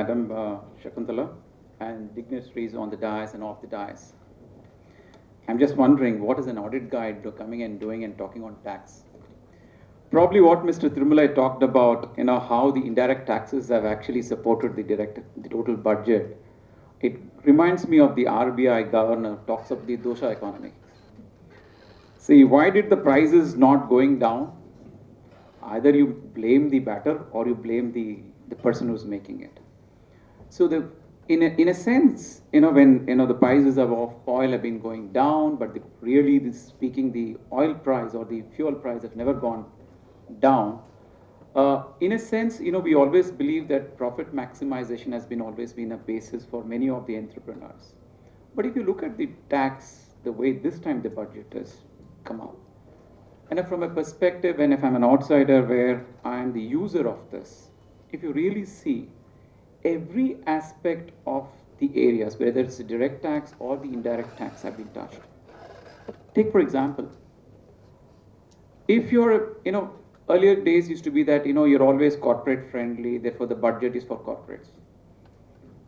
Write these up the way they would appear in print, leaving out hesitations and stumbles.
Madam Shakuntala, and dignitaries on the dais and off the dais. I'm just wondering, what is an audit guide coming and doing and talking on tax? Probably what Mr. Thirumala talked about, how the indirect taxes have actually supported the total budget. It reminds me of the RBI governor talks of the dosha economy. See, why did the prices not going down? Either you blame the batter or you blame the person who's making it. So in a sense, when the prices of oil have been going down, but speaking, the oil price or the fuel price have never gone down. In a sense, we always believe that profit maximization has always been a basis for many of the entrepreneurs. But if you look at the tax, the way this time the budget has come out, and from a perspective, and if I'm an outsider where I'm the user of this, if you really see every aspect of the areas, whether it's the direct tax or the indirect tax, have been touched. Take, for example, if you're, earlier days used to be that, you're always corporate friendly, therefore the budget is for corporates.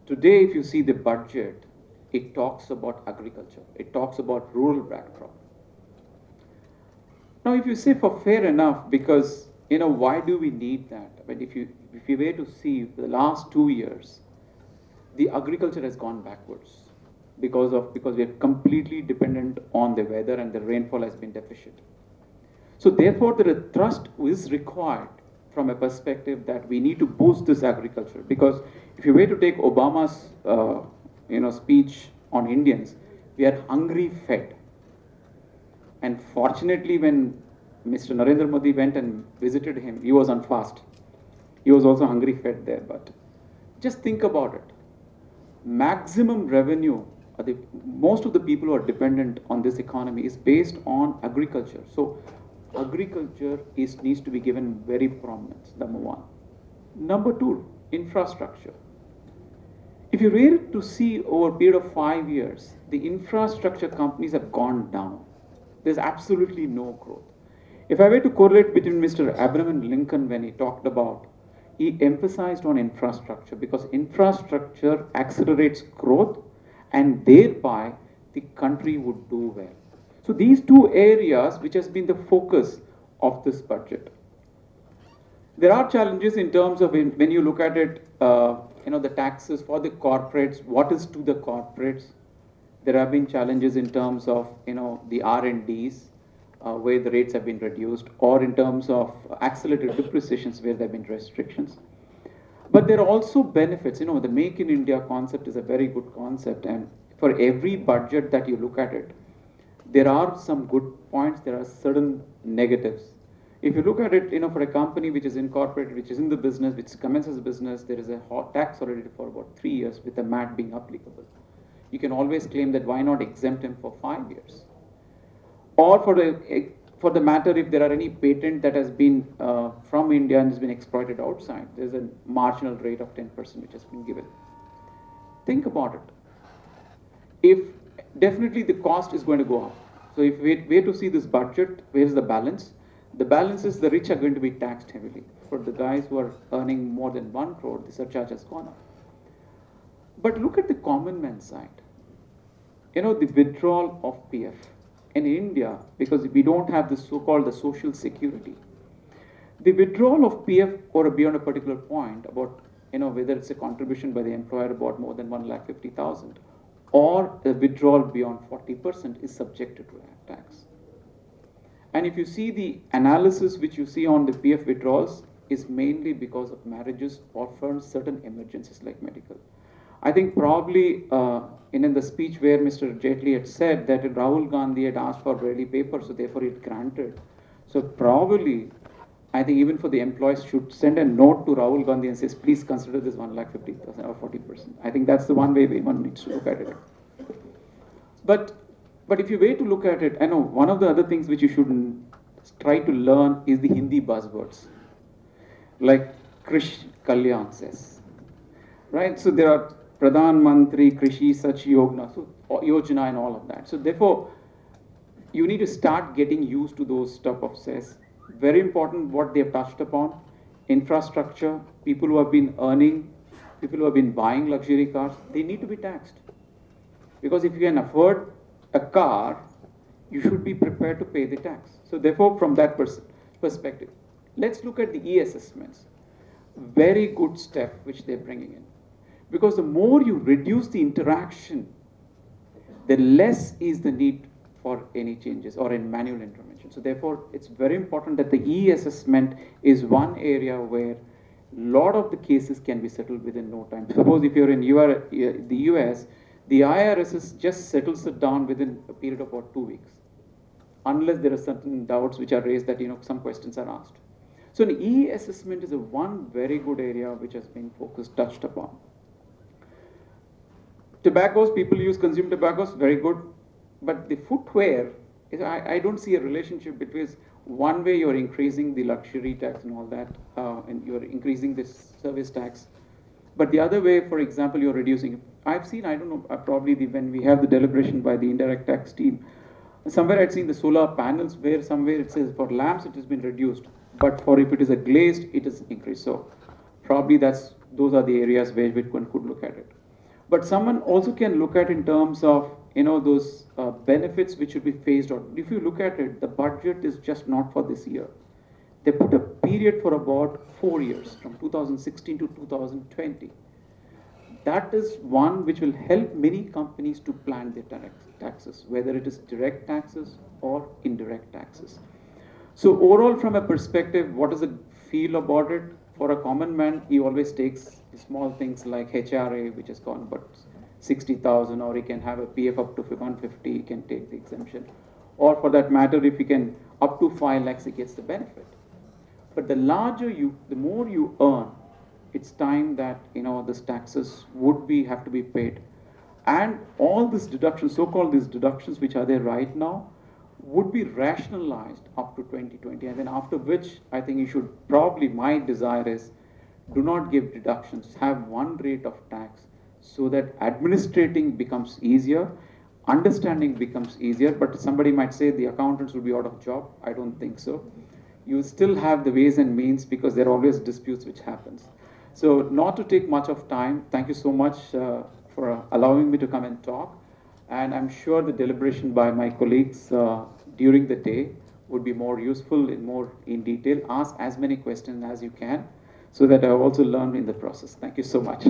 Today, if you see the budget, it talks about agriculture. It talks about rural backdrop. Now, if you say for fair enough, because, why do we need that? But if you were to see the last 2 years, the agriculture has gone backwards because we are completely dependent on the weather and the rainfall has been deficient. So therefore, the thrust is required from a perspective that we need to boost this agriculture. Because if you were to take Obama's, speech on Indians, we are hungry fed. And fortunately, when Mr. Narendra Modi went and visited him, he was on fast. He was also hungry fed there. But just think about it. Maximum revenue, most of the people who are dependent on this economy is based on agriculture. So agriculture needs to be given very prominence, number one. Number two, infrastructure. If you were to see over a period of 5 years, the infrastructure companies have gone down. There's absolutely no growth. If I were to correlate between Mr. Abraham Lincoln when he talked about, he emphasized on infrastructure because infrastructure accelerates growth and thereby the country would do well. So these two areas which has been the focus of this budget. There are challenges in terms of when you look at it, the taxes for the corporates, what is to the corporates? There have been challenges in terms of, the R&Ds, where the rates have been reduced, or in terms of accelerated depreciations where there have been restrictions. But there are also benefits. The Make in India concept is a very good concept, and for every budget that you look at it, there are some good points, there are certain negatives. If you look at it, for a company which is incorporated, which is in the business, which commences business, there is a tax already for about 3 years with the MAT being applicable. You can always claim that why not exempt him for 5 years? Or for the matter, if there are any patent that has been from India and has been exploited outside, there's a marginal rate of 10% which has been given. Think about it. If definitely the cost is going to go up. So if we were to see this budget, where's the balance? The balance is the rich are going to be taxed heavily. For the guys who are earning more than 1 crore, the surcharge has gone up. But look at the common man side. The withdrawal of PF. In India, because we don't have the so-called the social security, the withdrawal of PF or beyond a particular point about, whether it's a contribution by the employer about more than 1,50,000 or a withdrawal beyond 40% is subjected to tax. And if you see the analysis which you see on the PF withdrawals is mainly because of marriages or for certain emergencies like medical. I think probably in the speech where Mr. Jaitley had said that Rahul Gandhi had asked for ready paper, so therefore it granted. So probably, I think even for the employees should send a note to Rahul Gandhi and says, please consider this 1,50,000 or 40%. I think that's the one way one needs to look at it. But if you were to look at it, I know one of the other things which you should try to learn is the Hindi buzzwords. Like Krish Kalyan says. Right? So there are Pradhan Mantri, Krishi, Sach Yojana and all of that. So therefore, you need to start getting used to those type of says. Very important what they have touched upon. Infrastructure, people who have been earning people who have been buying luxury cars, they need to be taxed. Because if you can afford a car, you should be prepared to pay the tax. So therefore, from that perspective, let's look at the e-assessments. Very good step which they're bringing in. Because the more you reduce the interaction, the less is the need for any changes or in manual intervention. So therefore, it's very important that the e-assessment is one area where a lot of the cases can be settled within no time. Suppose if you're in the US, the IRS just settles it down within a period of about 2 weeks, unless there are certain doubts which are raised that some questions are asked. So an e-assessment is a one very good area which has been touched upon. Tobaccos, people use consume tobaccos, very good. But the footwear, I don't see a relationship between one way you're increasing the luxury tax and all that, and you're increasing this service tax. But the other way, for example, you're reducing. I've seen, I don't know, probably when we have the deliberation by the indirect tax team, somewhere I'd seen the solar panels where somewhere it says for lamps it has been reduced, but for if it is a glazed, it is increased. So probably those are the areas where one could look at it. But someone also can look at in terms of those benefits which should be phased out. If you look at it, the budget is just not for this year. They put a period for about 4 years, from 2016 to 2020. That is one which will help many companies to plan their taxes, whether it is direct taxes or indirect taxes. So overall, from a perspective, what does it feel about it? For a common man, he always takes small things like HRA, which has gone about 60,000, or he can have a PF up to 150, he can take the exemption. Or for that matter, if he can up to 5 lakhs, he gets the benefit. But the more you earn, it's time that these taxes have to be paid, and all these deductions, so-called these deductions which are there right now, would be rationalized up to 2020, and then after which I think you should probably, my desire is, do not give deductions, have one rate of tax, so that administrating becomes easier, understanding becomes easier. But somebody might say the accountants will be out of job. I don't think so. You still have the ways and means, because there are always disputes which happens. So not to take much of time, thank you so much for allowing me to come and talk. And I'm sure the deliberation by my colleagues during the day would be more useful and more in detail. Ask as many questions as you can, so that I also learn in the process. Thank you so much.